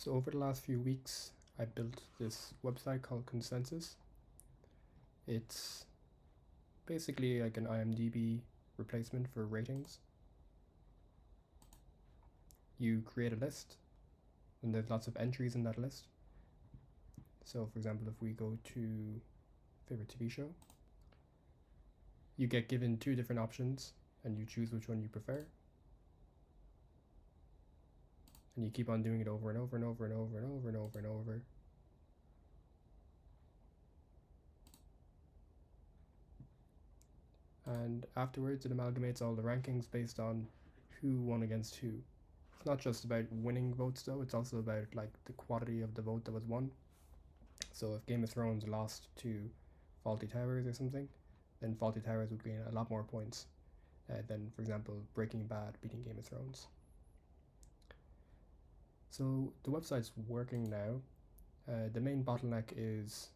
So over the last few weeks, I built this website called Consensus. It's basically like an IMDb replacement for ratings. You create a list, and there's lots of entries in that list. So for example, if we go to favorite TV show, you get given two different options, and you choose which one you prefer. And you keep on doing it over and over and over and over and over and over and over. And afterwards, it amalgamates all the rankings based on who won against who. It's not just about winning votes though, it's also about like the quality of the vote that was won. So if Game of Thrones lost to Fawlty Towers or something, then Fawlty Towers would gain a lot more points than, for example, Breaking Bad beating Game of Thrones. So the website's working now. The main bottleneck is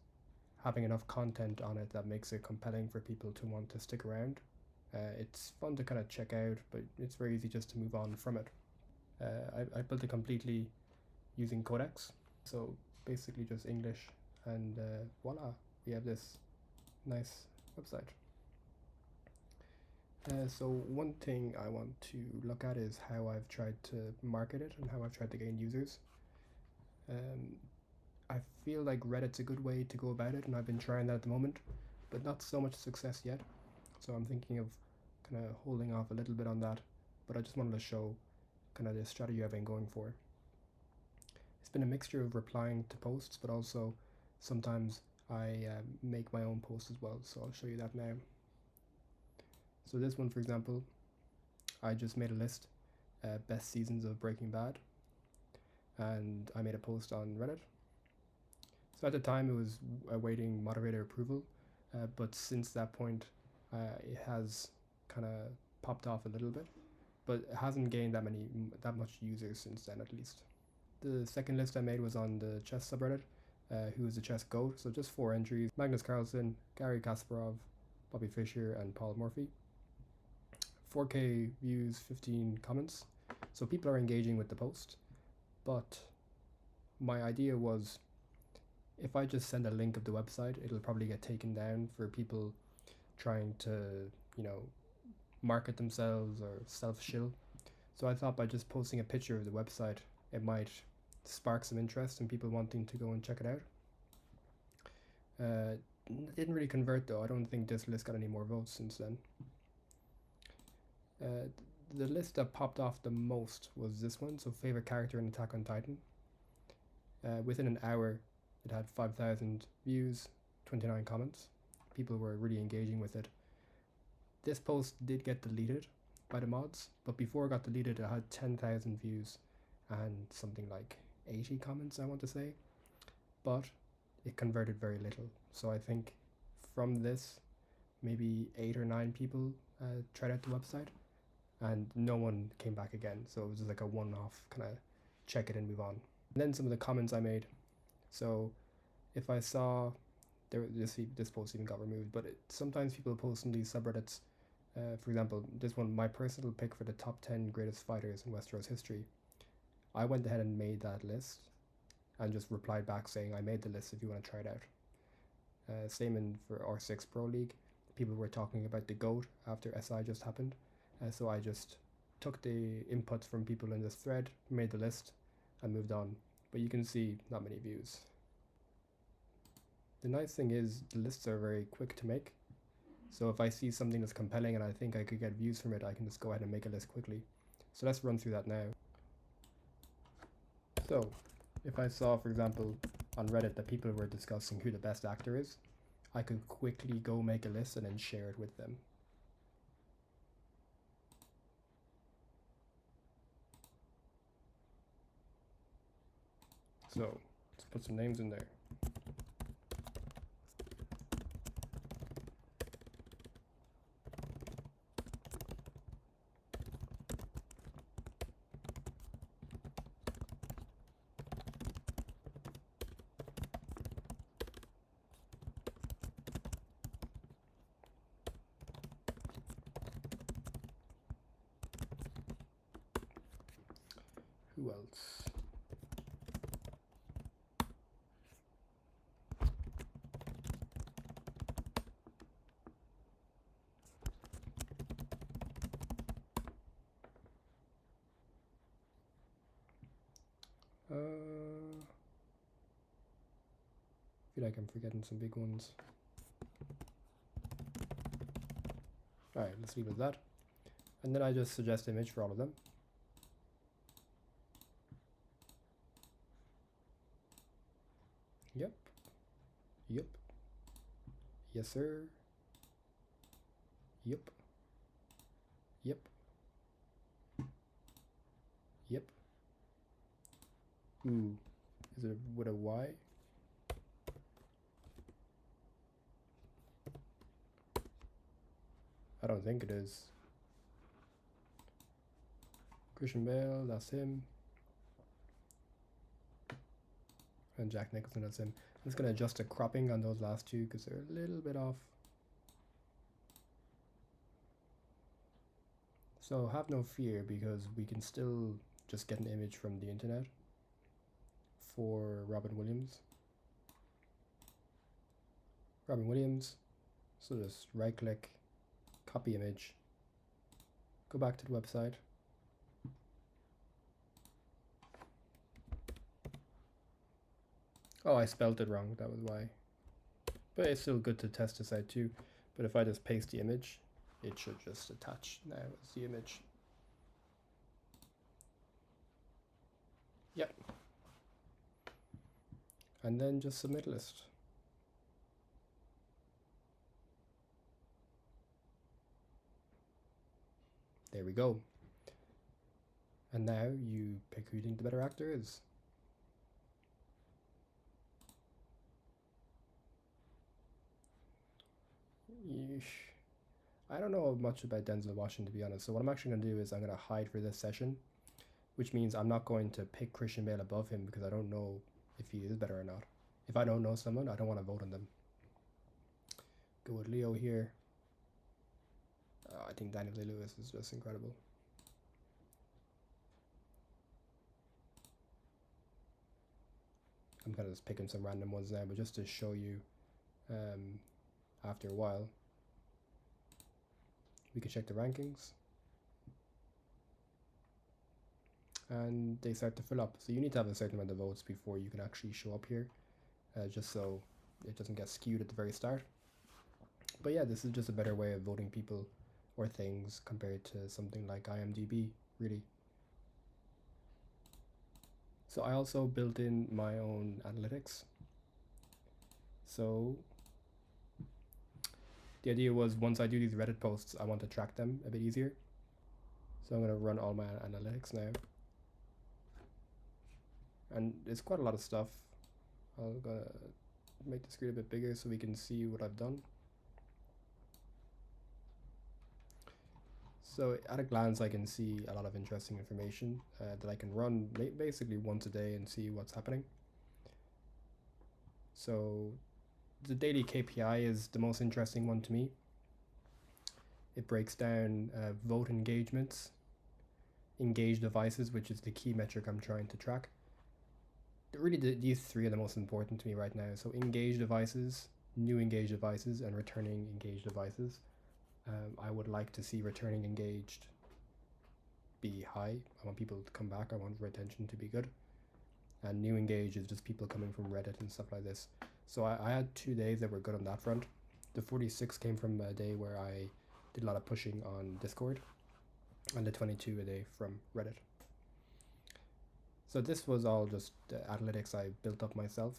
having enough content on it that makes it compelling for people to want to stick around. It's fun to kind of check out, but it's very easy just to move on from it. I built it completely using Codex, so basically just English, and voila, we have this nice website. So one thing I want to look at is how I've tried to market it and how I've tried to gain users. I feel like Reddit's a good way to go about it, and I've been trying that at the moment, but not so much success yet. So I'm thinking of kind of holding off a little bit on that, but I just wanted to show kind of the strategy I've been going for. It's been a mixture of replying to posts, but also sometimes I make my own posts as well, so I'll show you that now. So this one, for example, I just made a list, best seasons of Breaking Bad, and I made a post on Reddit. So at the time it was awaiting moderator approval, but since that point it has kind of popped off a little bit, but it hasn't gained that much users since then, at least. The second list I made was on the chess subreddit, who is the chess goat, so just 4 entries: Magnus Carlsen, Gary Kasparov, Bobby Fischer, and Paul Morphy. 4K views, 15 comments, so people are engaging with the post. But my idea was, if I just send a link of the website, it'll probably get taken down for people trying to, market themselves or self-shill. So I thought by just posting a picture of the website, it might spark some interest and people wanting to go and check it out. It didn't really convert though. I don't think this list got any more votes since then. The list that popped off the most was this one, so favorite character in Attack on Titan. Within an hour, it had 5,000 views, 29 comments. People were really engaging with it. This post did get deleted by the mods, but before it got deleted, it had 10,000 views and something like 80 comments, I want to say. But it converted very little. So I think from this, maybe 8 or 9 people tried out the website, and no one came back again. So it was just like a one-off kind of check it and move on. And then some of the comments I made. So if I saw this post even got removed, but sometimes people post in these subreddits. For example, this one, my personal pick for the top 10 greatest fighters in Westeros history. I went ahead and made that list and just replied back saying I made the list if you want to try it out. Same for R6 Pro League. People were talking about the GOAT after SI just happened. So I just took the inputs from people in this thread, made the list, and moved on. But you can see not many views. The nice thing is the lists are very quick to make. So if I see something that's compelling and I think I could get views from it, I can just go ahead and make a list quickly. So let's run through that now. So if I saw, for example, on Reddit that people were discussing who the best actor is, I could quickly go make a list and then share it with them. So let's put some names in there. Who else? feel like I'm forgetting some big ones. Alright, let's leave it at that. And then I just suggest image for all of them. Yep. Yep. Yes, sir. Yep. Yep. Yep. Ooh. Is it with a Y? I don't think it is. Christian Bale, that's him. And Jack Nicholson, that's him. I'm just going to adjust the cropping on those last two because they're a little bit off. So have no fear, because we can still just get an image from the internet for Robin Williams. Robin Williams. So just right click, copy image, go back to the website. Oh, I spelled it wrong, that was why. But it's still good to test this out too. But if I just paste the image, it should just attach now as the image. Yep. And then just submit a list. There we go. And now you pick who you think the better actor is. Yeesh. I don't know much about Denzel Washington, to be honest. So what I'm actually going to do is I'm going to hide for this session, which means I'm not going to pick Christian Bale above him because I don't know if he is better or not. If I don't know someone, I don't want to vote on them. Go with Leo here. I think Daniel Day-Lewis is just incredible. I'm kind of just picking some random ones now, but just to show you after a while, we can check the rankings. And they start to fill up. So you need to have a certain amount of votes before you can actually show up here, just so it doesn't get skewed at the very start. But yeah, this is just a better way of voting people or things compared to something like IMDb, really. So I also built in my own analytics. So the idea was, once I do these Reddit posts, I want to track them a bit easier. So I'm going to run all my analytics now. And it's quite a lot of stuff. I'm going to make the screen a bit bigger so we can see what I've done. So at a glance, I can see a lot of interesting information that I can run basically once a day and see what's happening. So the daily KPI is the most interesting one to me. It breaks down vote engagements, engaged devices, which is the key metric I'm trying to track. Really, these three are the most important to me right now. So engaged devices, new engaged devices, and returning engaged devices. I would like to see returning engaged be high. I want people to come back. I want retention to be good. And new engaged is just people coming from Reddit and stuff like this. So I had 2 days that were good on that front. The 46 came from a day where I did a lot of pushing on Discord, and the 22 a day from Reddit. So this was all just analytics I built up myself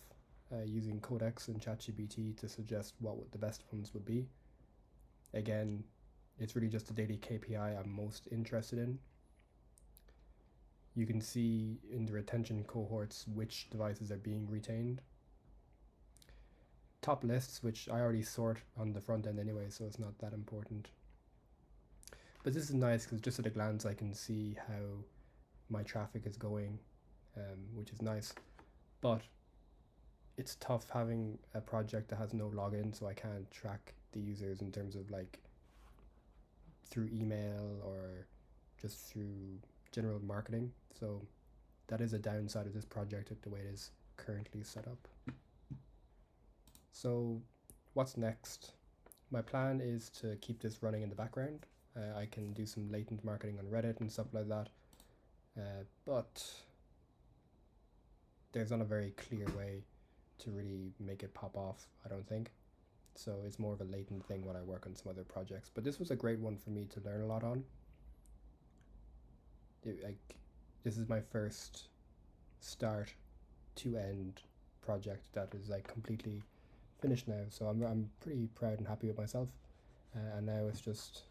using Codex and ChatGPT to suggest what the best ones would be. Again, it's really just the daily KPI I'm most interested in. You can see in the retention cohorts which devices are being retained. Top lists, which I already sort on the front end anyway, so it's not that important. But this is nice because just at a glance I can see how my traffic is going, which is nice. But it's tough having a project that has no login, so I can't track the users in terms of like through email or just through general marketing. So that is a downside of this project the way it is currently set up. So what's next? My plan is to keep this running in the background. I can do some latent marketing on Reddit and stuff like that, but there's not a very clear way to really make it pop off, I don't think. So it's more of a latent thing when I work on some other projects. But this was a great one for me to learn a lot on. Like, this is my first start to end project that is like completely finished now. So I'm pretty proud and happy with myself. And now it's just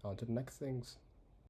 on to the next things.